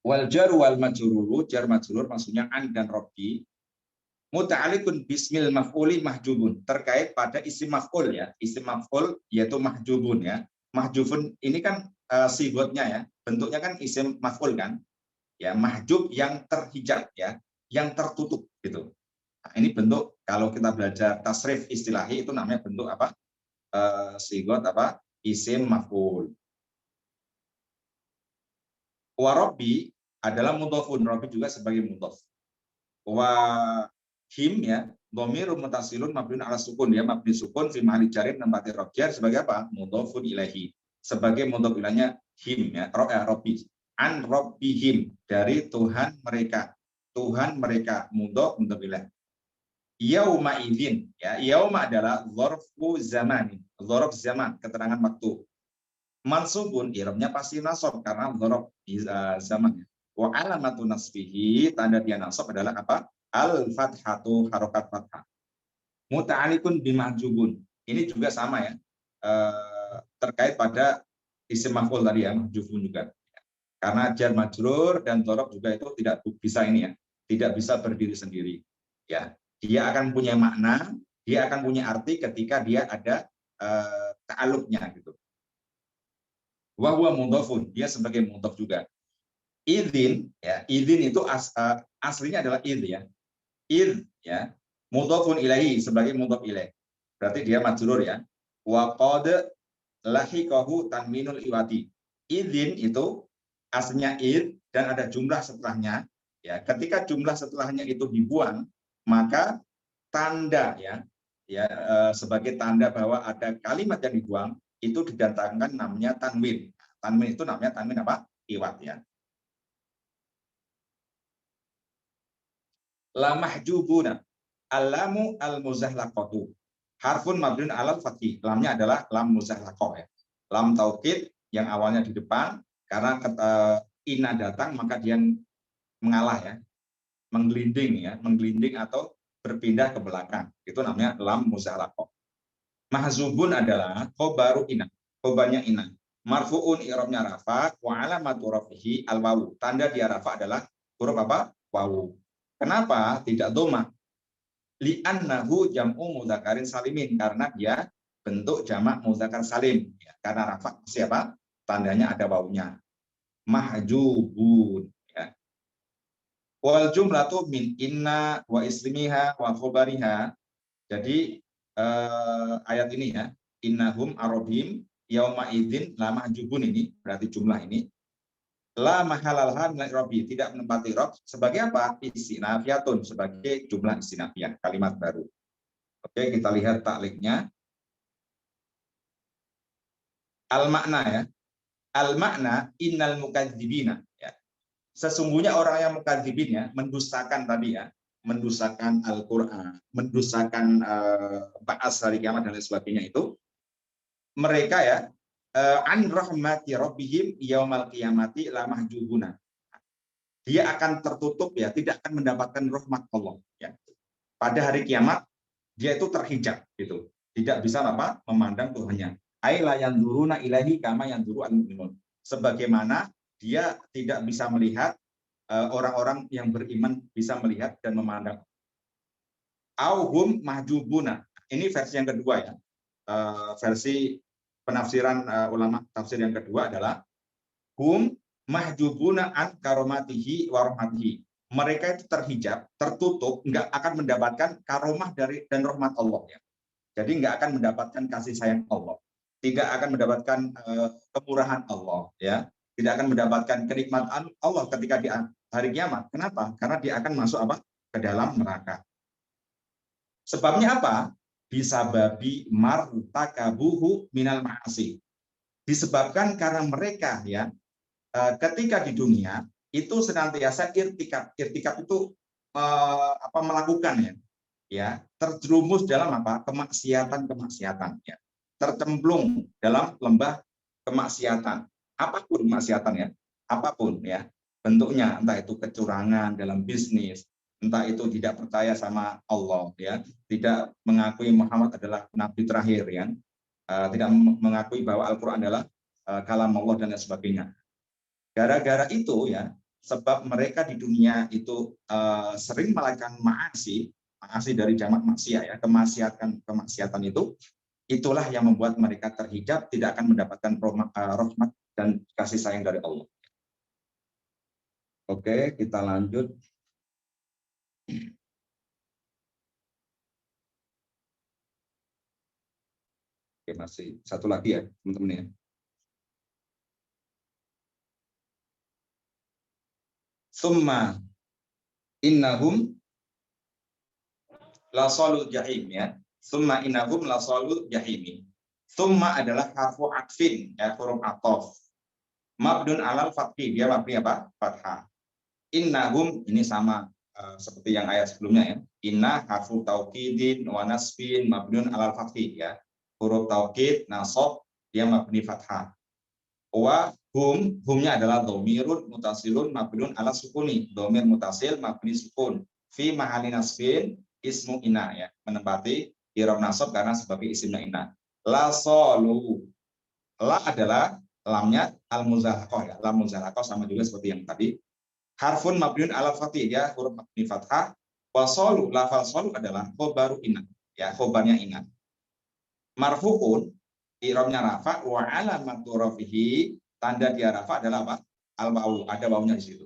wal jar wal majrur, jar majrur maksudnya an dan Rabbi. Muta'alliqun bismil maf'uli mahjubun, terkait pada isim maf'ul ya. Isim maf'ul yaitu mahjubun ya. Mahjubun ini kan sigotnya ya. Bentuknya kan isim maf'ul kan. Ya, mahjub yang terhijab ya, yang tertutup gitu. Nah, ini bentuk kalau kita belajar tasrif istilahi itu namanya bentuk apa? Sigot apa? Isim maf'ul. Wa Rabbi adalah mudhofun, Rabbi juga sebagai mudhof. Wa him ya, dhamirun mutasilun mabniun ala sukun, ya mabni sukun fi mahali jarin tempati rojar sebagai apa? Mudhofun ilaihi. Sebagai mudhof ilahnya him ya, Rabbi. An Rabbihim, dari Tuhan mereka. Tuhan mereka, mudhof ilah. Yauma idzin ya, yauma adalah dzarfu zaman. Dzarf zaman, keterangan waktu. Mansubun, i'rabnya pasti nasab karena dzarf zaman. Wa alamatu nasbihi, tanda dia nasab adalah apa? Al-fathatu, harokat fathah. Muta'alikun bimahjubun. Ini juga sama ya. Terkait pada isim maf'ul tadi ya, mahjubun juga. Karena jar majrur dan dzaraf juga itu tidak bisa ini ya. Tidak bisa berdiri sendiri. Ya, dia akan punya makna, dia akan punya arti ketika dia ada ta'alluqnya gitu. Wa huwa mudhofun, dia sebagai mudhof juga. Idzin ya, idzin itu aslinya adalah id ya. Id ya, mudhofun ilaihi sebagai mudhof ilaih. Berarti dia majrur ya. Wa qad lahiqahu tanminul iwati. Idzin itu aslinya id dan ada jumlah setelahnya ya. Ketika jumlah setelahnya itu dibuang, maka tanda ya sebagai tanda bahwa ada kalimat yang dibuang itu didatangkan namanya tanwin. Tanwin itu namanya tanwin apa? Iwat ya. La mahjubuna. Alamu al-muzahlaqatu. Harfun mabniun alal fathih. Lamnya adalah lam muzahlaqah ya. Lam taukid yang awalnya di depan, karena inna datang maka dia mengalah ya. menggelinding ya, menggelinding atau berpindah ke belakang. Itu namanya lam muzalaqah. Mahzubun adalah khobaru ina, khobarnya ina. Marfuun i'rabnya rafa, wa alamatu rafihi al wawu. Tanda dia rafa adalah huruf apa? Wawu. Kenapa tidak dhamma? Li'annahu jam'u mudzakarin salimin, karena dia bentuk jamak mudzakar salim. Ya, karena rafa siapa? Tandanya ada wawunya. Mahjubun. Ya. Wal jumlatu min inna wa islimiha wa khobariha. Jadi ayat ini ya, innahum arobhim yauma idzin la mahjubun, ini berarti jumlah ini la mahalalha min i'rabi, tidak menempati i'rab sebagai apa? Istinafiyatun, sebagai jumlah istinafiyah, kalimat baru. Oke, kita lihat takliknya. Al makna ya. Al makna innal mukadzibina ya. Sesungguhnya orang yang mukadzibin ya, mendustakan tadi ya, mendustakan Al-Qur'an, mendustakan ba'ats hari kiamat dan lain sebagainya, itu mereka ya an rahmati rabbihim yaumal qiyamati la mahjubuna. Dia akan tertutup ya, tidak akan mendapatkan rahmat Allah ya. Pada hari kiamat dia itu terhijab gitu. Tidak bisa apa? Memandang Tuhannya. Ai la yanzuruna ilahi kama yanzuru al-mu'minun. Sebagaimana dia tidak bisa melihat, orang-orang yang beriman bisa melihat dan memandang. Auhum mahjubuna. Ini versi yang kedua ya. Versi penafsiran ulama tafsir yang kedua adalah hum mahjubuna an karomatihi wa rahmatihi. Mereka itu terhijab, tertutup, nggak akan mendapatkan karomah dari dan rahmat Allah ya. Jadi nggak akan mendapatkan kasih sayang Allah, tidak akan mendapatkan kemurahan Allah ya, tidak akan mendapatkan kenikmatan Allah ketika di hari kiamat. Kenapa? Karena dia akan masuk apa? Ke dalam neraka. Sebabnya apa? Bisa babi martakabuhu minal ma'asi. Disebabkan karena mereka ya, ketika di dunia itu senantiasa irtikab. Irtikab itu melakukan ya, terjerumus dalam apa? Kemaksiatan ya. Tercemplung dalam lembah kemaksiatan. Apapun kemaksiatan ya, apapun ya bentuknya, entah itu kecurangan dalam bisnis, entah itu tidak percaya sama Allah ya, tidak mengakui Muhammad adalah nabi terakhir ya, tidak mengakui bahwa Al-Qur'an adalah kalam Allah dan lain sebagainya. Gara-gara itu ya, sebab mereka di dunia itu sering melakukan maasi dari jamak maksiat ya, kemaksiatan itu, itulah yang membuat mereka terhijab, tidak akan mendapatkan rahmat dan kasih sayang dari Allah. Oke, kita lanjut. Oke, masih satu lagi ya, teman-teman ya. Summa innahum lasalul jahim ya. Summa innahum lasalul jahimi. Summa adalah harfu atfin ya, huruf ataf. Mabdun alal fathih, dia mabni apa? Fathah. Innahum ini sama seperti yang ayat sebelumnya ya. Inna harfu taukidin wa nasbin mabdun alal fathih ya. Huruf taukid nasab dia mabni fathah. Wa humnya adalah dhamirun mutasilun mabniun ala sukuni. Dhamir mutasil mabni sukun. Fi mahali nasbin ismu inna ya, menempati i'rab nasab karena sebagai isimnya inna. La salu. La adalah lamnya al-muzalaqah ya. Lam muzalaqah sama juga seperti yang tadi. Harfun mabniun ala fathih ya, huruf mabni fathah. Wa salu, lafal salu adalah khobaru inna ya, khobarnya inna. Marfuun i'rabnya rafa, wa alamatu rafihi, tanda dia rafa adalah apa? Al-wawu, ada wawunya di situ.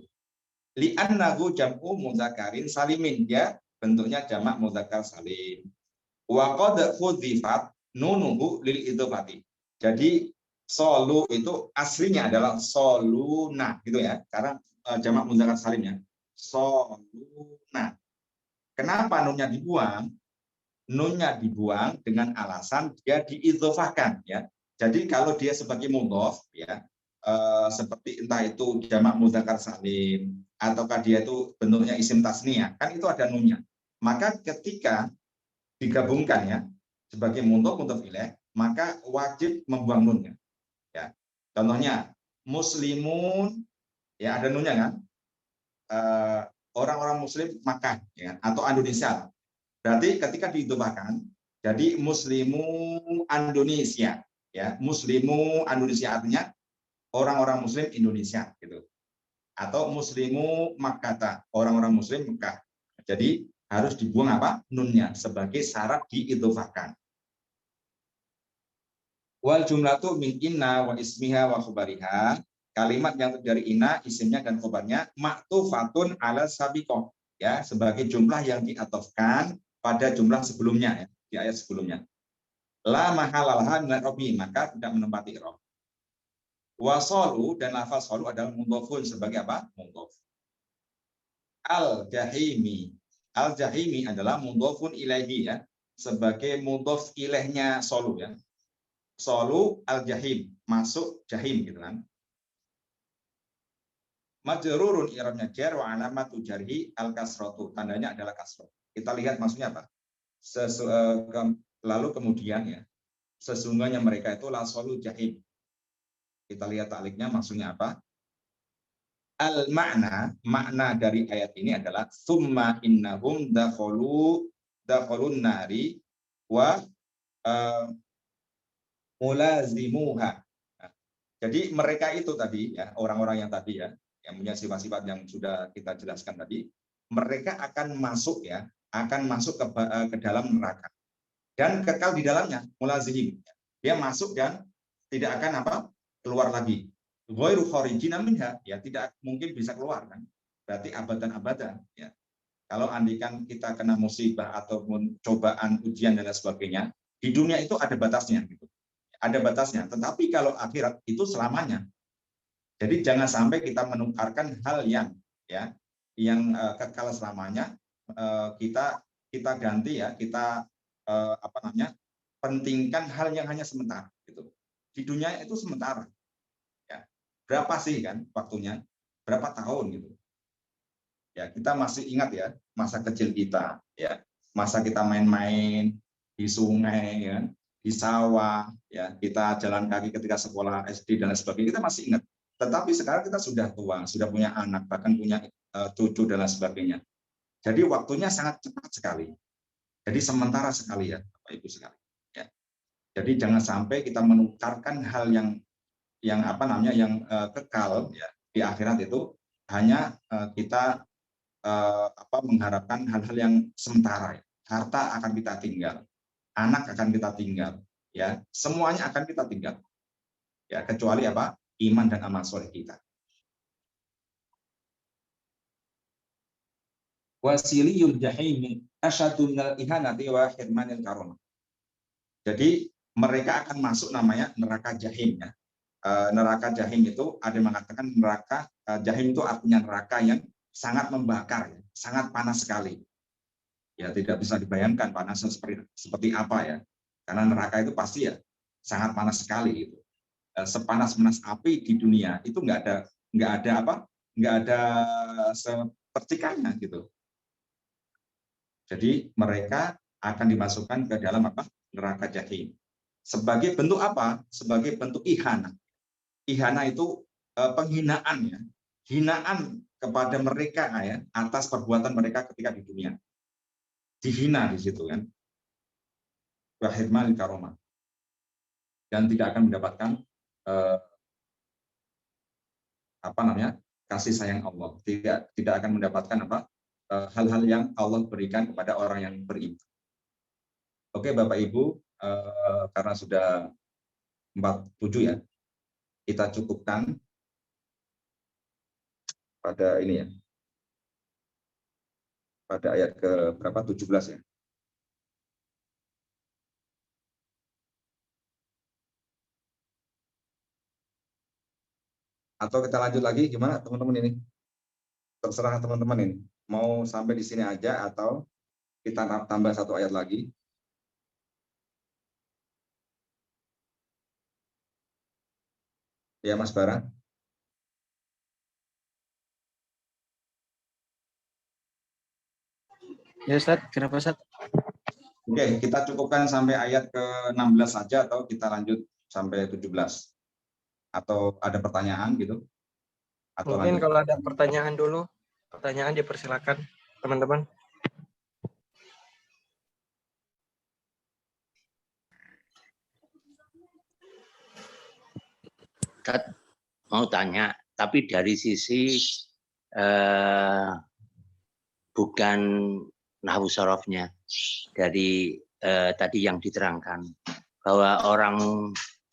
Li'annahu jam'u mudzakarin salimin, dia bentuknya jamak mudzakar salim. Wa qad hudzifat nunuhu lil idhofati. Jadi solu itu aslinya adalah soluna gitu ya, karena jamak mudzakar salimnya soluna. Kenapa nunnya dibuang? Nunnya dibuang dengan alasan dia diidzofahkan ya. Jadi kalau dia sebagai mudhof ya, seperti entah itu jamak mudzakar salim ataukah dia itu bentuknya isim tasniyah, kan itu ada nunnya. Maka ketika digabungkan ya sebagai mudhof ilaih, maka wajib membuang nunnya ya. Contohnya muslimun ya, ada nunnya kan, orang-orang Muslim Makkah, ya, atau Indonesia. Berarti ketika diidhofahkan, jadi Muslimu Indonesia, ya, Muslimu Indonesia artinya orang-orang Muslim Indonesia, gitu. Atau Muslimu Makkah, orang-orang Muslim Mekah. Jadi harus dibuang apa? Nunnya sebagai syarat diidhofahkan. Wal jumlatu min inna wa ismiha wa khobariha. Kalimat yang dari inna, isimnya dan khobarnya maktufatun ala sabiqoh, ya, sebagai jumlah yang diatofkan pada jumlah sebelumnya, ya, di ayat sebelumnya. La mahalalaha min al-i'rabi, maka tidak menempati i'rab. Wasalu dan lafaz salu adalah mudhofun sebagai apa? Mudhof. Al-jahimi. Al-jahimi adalah mudhofun ilaihi, ya, sebagai mudhof ilaihnya salu, ya. Salu al-jahim, masuk jahim, gitu kan. Majrurun i'rabnya jar wa alamatu jarhi al-kasratu, tandanya adalah kasrah. Kita lihat maksudnya apa? Lalu kemudian, ya, sesungguhnya mereka itu la salu jahim. Kita lihat takliknya maksudnya apa? Makna dari ayat ini adalah summa innahum dakhalun nari wa mulazimuha. Nah, jadi mereka itu tadi, ya, orang-orang yang tadi, ya, yang punya sifat-sifat yang sudah kita jelaskan tadi, mereka akan masuk, ya, akan masuk ke dalam neraka dan kekal di dalamnya, mulazim. Dia masuk dan tidak akan apa? Keluar lagi. Ghairu kharijina minha, ya, tidak mungkin bisa keluar, kan? Berarti abadan-abadan, ya. Kalau andikan kita kena musibah ataupun cobaan, ujian dan lain sebagainya, di dunia itu ada batasnya, gitu. Ada batasnya, tetapi kalau akhirat itu selamanya. Jadi jangan sampai kita menukarkan hal yang, ya, yang kekal selamanya, kita ganti, ya, kita pentingkan hal yang hanya sementara, gitu. Di dunia itu sementara, ya. Berapa sih, kan, waktunya? Berapa tahun, gitu. Ya, kita masih ingat, ya, masa kecil kita, ya, masa kita main-main di sungai, ya, di sawah, ya, kita jalan kaki ketika sekolah SD dan lain sebagainya, kita masih ingat. Tetapi sekarang kita sudah tua, sudah punya anak, bahkan punya cucu dan lain sebagainya. Jadi waktunya sangat cepat sekali. Jadi sementara sekali, ya, Bapak Ibu sekalian, ya. Jadi jangan sampai kita menukarkan hal yang kekal, ya, di akhirat itu hanya kita mengharapkan hal-hal yang sementara, ya. Harta akan kita tinggal, anak akan kita tinggal, ya, semuanya akan kita tinggal, ya, kecuali apa? Iman dan amal soleh kita. Wasiliyul jahimi asyadu minal ihanati wa hirmanil karomah. Jadi mereka akan masuk namanya neraka jahim, ya. Neraka jahim itu ada yang mengatakan neraka jahim itu artinya neraka yang sangat membakar, ya, sangat panas sekali. Ya, tidak bisa dibayangkan panasnya seperti apa, ya. Karena neraka itu pasti, ya, sangat panas sekali, gitu. Sepanas-panas api di dunia itu nggak ada sepertikannya, gitu. Jadi mereka akan dimasukkan ke dalam apa? Neraka jahim. Sebagai bentuk apa? Sebagai bentuk ihana. Ihana itu penghinaan, ya. Hinaan kepada mereka, ya, atas perbuatan mereka ketika di dunia. Dihina di situ, kan. Wa hirmanil karomah. Dan tidak akan mendapatkan kasih sayang Allah. Tidak akan mendapatkan hal-hal yang Allah berikan kepada orang yang beriman. Oke, Bapak Ibu, karena sudah 47, ya, kita cukupkan pada ini, ya, pada ayat ke berapa? 17, ya. Atau kita lanjut lagi, gimana teman-teman ini? Terserah teman-teman ini. Mau sampai di sini aja atau kita tambah satu ayat lagi? Ya, Mas Bara. Ya, Ustaz, kenapa, Ustaz? Oke, kita cukupkan sampai ayat ke-16 saja atau kita lanjut sampai 17? Atau ada pertanyaan, gitu? Atau Mungkin lanjut? kalau ada pertanyaan dulu. Pertanyaan dipersilakan, teman-teman. Mau tanya, tapi dari sisi bukan nahwu sorofnya, dari tadi yang diterangkan bahwa orang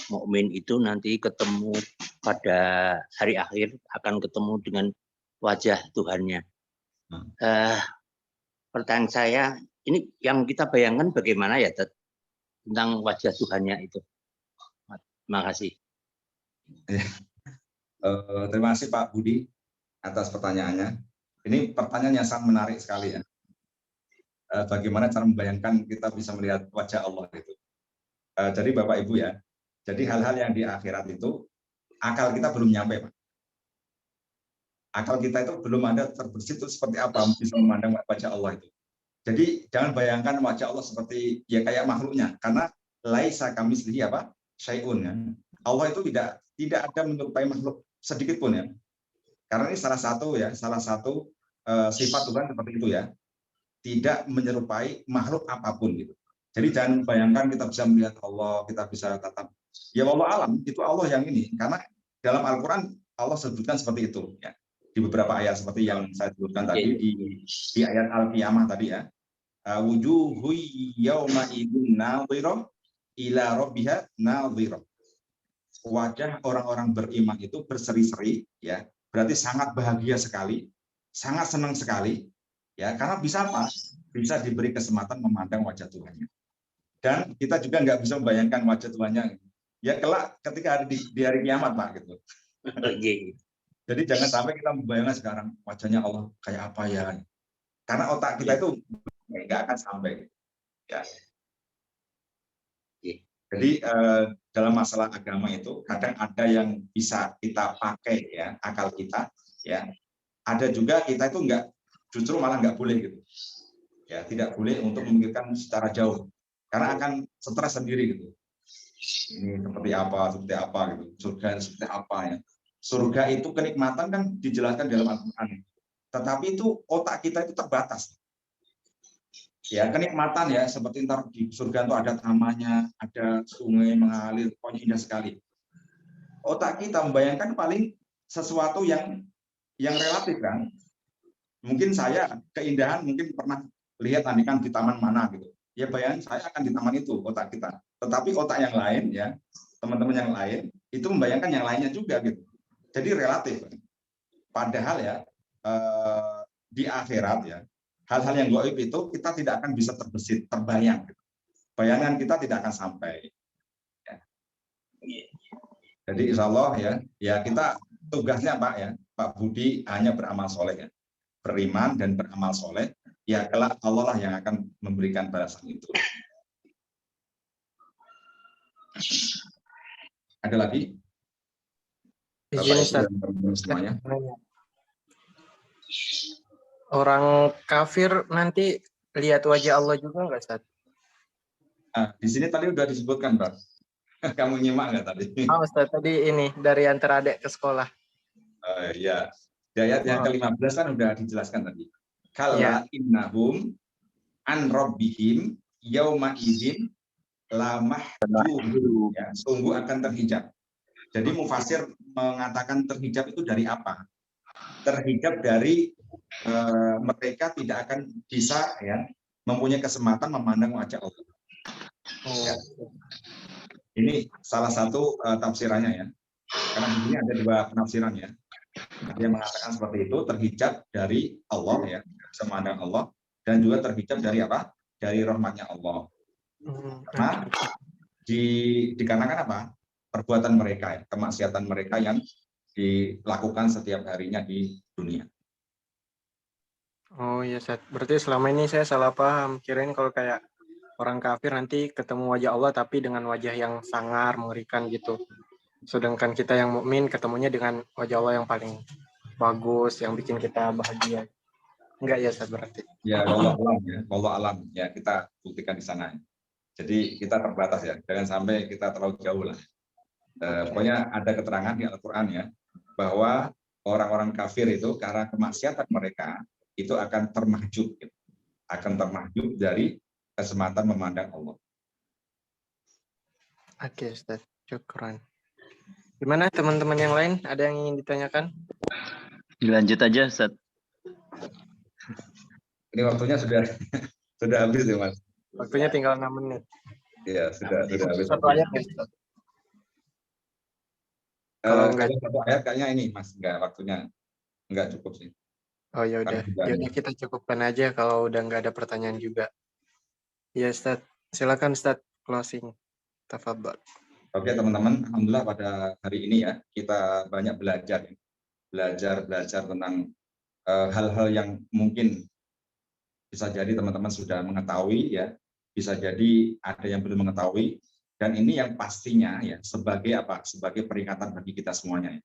mukmin itu nanti ketemu pada hari akhir akan ketemu dengan wajah Tuhannya. Pertanyaan saya, ini yang kita bayangkan bagaimana ya tentang wajah Tuhannya itu? Terima kasih. Terima kasih Pak Budi atas pertanyaannya. Ini pertanyaan yang sangat menarik sekali ya. Bagaimana cara membayangkan kita bisa melihat wajah Allah itu. Jadi Bapak Ibu ya, jadi hal-hal yang di akhirat itu akal kita belum nyampe Pak. Akal kita itu belum ada terbesit itu seperti apa bisa memandang wajah Allah itu. Jadi jangan bayangkan wajah Allah seperti ya kayak makhluknya, karena laisa kamitslihi apa? Syai'un ya. Allah itu tidak ada menyerupai makhluk sedikit pun ya. Karena ini salah satu sifat Tuhan seperti itu ya. Tidak menyerupai makhluk apapun gitu. Jadi jangan bayangkan kita bisa melihat Allah, kita bisa tatap. Ya Allah alam, itu Allah yang ini. Karena dalam Al-Quran Allah sebutkan seperti itu ya. Di beberapa ayat seperti yang saya sebutkan tadi di ayat Al-Qiyamah tadi ya. Wujuhu yauma idzin nadhirah ila rabbiha nadhirah. Wajah orang-orang beriman itu berseri-seri ya. Berarti sangat bahagia sekali, sangat senang sekali ya, karena bisa apa? Bisa diberi kesempatan memandang wajah Tuhannya. Dan kita juga nggak bisa membayangkan wajah Tuhannya ya kelak ketika di hari kiamat Pak gitu. Jadi jangan sampai kita membayangkan sekarang wajahnya Allah kayak apa ya, karena otak kita itu nggak akan sampai ya. Jadi dalam masalah agama itu kadang ada yang bisa kita pakai ya akal kita ya, ada juga kita itu nggak, justru malah nggak boleh gitu ya, tidak boleh untuk memikirkan secara jauh karena akan stres sendiri gitu. Ini seperti apa gitu, surga seperti apa ya. Surga itu kenikmatan kan dijelaskan dalam Al-Quran, tetapi itu otak kita itu terbatas ya. Kenikmatan ya seperti ntar di surga itu ada tamannya, ada sungai mengalir, pokoknya indah sekali. Otak kita membayangkan paling sesuatu yang relatif kan. Mungkin saya keindahan mungkin pernah lihat nanti kan di taman mana gitu ya, bayangin saya akan di taman itu otak kita, tetapi otak yang lain ya, teman-teman yang lain itu membayangkan yang lainnya juga gitu. Jadi relatif. Padahal ya di akhirat ya, hal-hal yang gaib itu kita tidak akan bisa terbesit, terbayang. Bayangan kita tidak akan sampai. Ya. Jadi insya Allah ya kita tugasnya Pak ya, Pak Budi hanya beramal soleh ya, beriman dan beramal soleh. Ya kelak Allah lah yang akan memberikan balasan itu. Ada lagi? Semuanya. Orang kafir nanti lihat wajah Allah juga nggak, Ustaz? Nah, di sini tadi udah disebutkan, Pak. Kamu nyimak nggak tadi? Oh, Ustaz, tadi ini dari antar adik ke sekolah. Ya, di ayat yang ke-15 kan udah dijelaskan tadi. Kalla innahum an rabbihim yauma idzin lamahjubun. Ya, sungguh akan terhijab. Jadi mufasir mengatakan terhijab itu dari apa? Terhijab dari mereka tidak akan bisa ya mempunyai kesempatan memandang wajah Allah. Ya. Ini salah satu tafsirannya ya. Karena di sini ada dua penafsiran ya. Ada yang mengatakan seperti itu, terhijab dari Allah ya, bisa memandang Allah, dan juga terhijab dari apa? Dari rahmatnya Allah. Karena dikarenakan apa? Perbuatan mereka, ya, kemaksiatan mereka yang dilakukan setiap harinya di dunia. Oh iya, Ustaz. Berarti selama ini saya salah paham. Kirain kalau kayak orang kafir nanti ketemu wajah Allah tapi dengan wajah yang sangar, mengerikan gitu. Sedangkan kita yang mukmin ketemunya dengan wajah Allah yang paling bagus, yang bikin kita bahagia. Enggak ya, Ustaz, berarti? Ya, wallahu alam ya. Wallahu alam ya, kita buktikan di sana. Jadi kita terbatas ya, jangan sampai kita terlalu jauh lah. Pokoknya ada keterangan di Al-Quran ya, bahwa orang-orang kafir itu karena kemaksiatan mereka itu akan termahjub, gitu. Akan termahjub dari kesempatan memandang Allah. Oke, Ustaz. Syukran. Gimana teman-teman yang lain? Ada yang ingin ditanyakan? Dilanjut aja, Ustaz. Ini waktunya sudah sudah habis ya, Mas. Waktunya tinggal 6 menit. Iya, sudah habis. Satu ayat ya, Ustaz? Kalau Kalau satu ayat kayaknya ini, Mas, waktunya enggak cukup sih. Oh ya udah, Karena kita cukupkan aja kalau udah nggak ada pertanyaan juga. Ya Ustaz, silakan Ustaz closing. Tafadhol. Oke teman-teman, alhamdulillah pada hari ini ya kita banyak belajar tentang hal-hal yang mungkin bisa jadi teman-teman sudah mengetahui ya, bisa jadi ada yang belum mengetahui, dan ini yang pastinya ya sebagai peringatan bagi kita semuanya ya.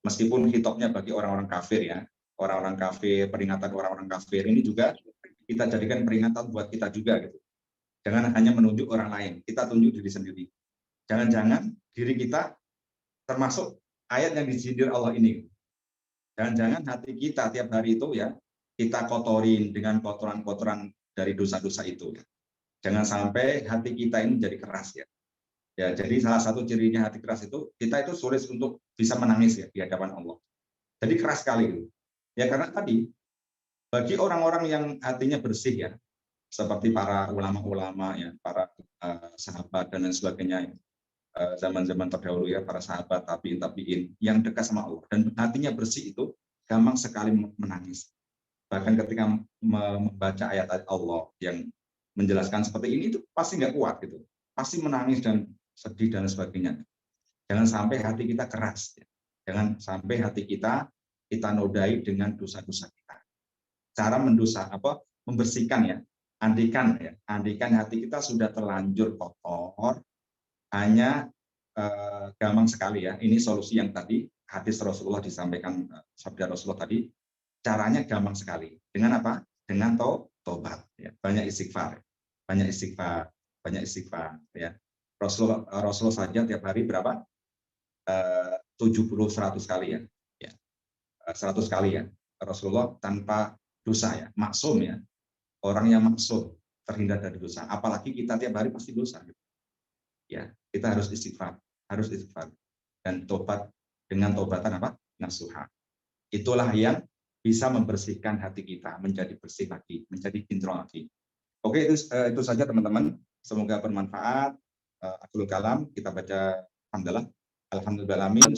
Meskipun hitopnya bagi orang-orang kafir ya, orang-orang kafir, peringatan orang-orang kafir ini juga kita jadikan peringatan buat kita juga gitu. Jangan hanya menunjuk orang lain, kita tunjuk diri sendiri. Jangan-jangan diri kita termasuk ayat yang disindir Allah ini. Jangan-jangan hati kita tiap hari itu ya kita kotorin dengan kotoran-kotoran dari dosa-dosa itu. Ya. Jangan sampai hati kita ini menjadi keras ya. Ya, jadi salah satu cirinya hati keras itu kita itu sulit untuk bisa menangis ya di hadapan Allah. Jadi keras sekali. Ya karena tadi bagi orang-orang yang hatinya bersih ya, seperti para ulama-ulama ya, para sahabat dan lain sebagainya ya. Zaman-zaman terdahulu ya, para sahabat tabiin yang dekat sama Allah dan hatinya bersih itu gampang sekali menangis. Bahkan ketika membaca ayat-ayat Allah yang menjelaskan seperti ini itu pasti nggak kuat gitu, pasti menangis dan sedih dan sebagainya. Jangan sampai hati kita keras, ya. Jangan sampai hati kita nodai dengan dosa-dosa kita. Cara membersihkan ya, andikan hati kita sudah terlanjur kotor, hanya gampang sekali ya. Ini solusi yang tadi hadis Rasulullah disampaikan, sabda Rasulullah tadi, caranya gampang sekali. Dengan apa? Dengan tobat ya. Banyak istighfar ya. Rasulullah saja tiap hari berapa? 70-100 kali ya. 100 kali ya. Rasulullah tanpa dosa ya, maksum ya. Orang yang maksum, terhindar dari dosa. Apalagi kita tiap hari pasti dosa. Ya, kita harus istighfar dan tobat dengan tobatan apa? Nasuha. Itulah yang bisa membersihkan hati kita menjadi bersih lagi, menjadi pintar lagi. Oke, itu saja teman-teman. Semoga bermanfaat. Akhirul kalam, kita baca hamdalah. Alhamdulillahirabbil alamin.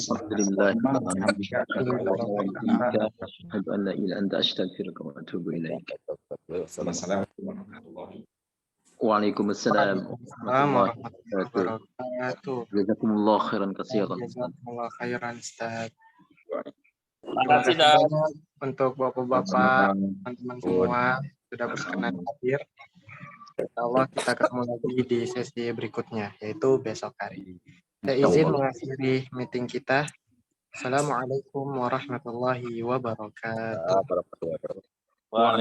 Waalaikumsalam warahmatullahi wabarakatuh. Jazakumullah khairan katsiran. Jazakumullah khairan Ustaz. Terima kasih dah. Untuk bapak-bapak, teman-teman semua sudah berkenan hadir. Insyaallah kita ketemu lagi di sesi berikutnya, yaitu besok hari. Saya izin mengakhiri meeting kita. Assalamualaikum warahmatullahi wabarakatuh. Waalaikumsalam.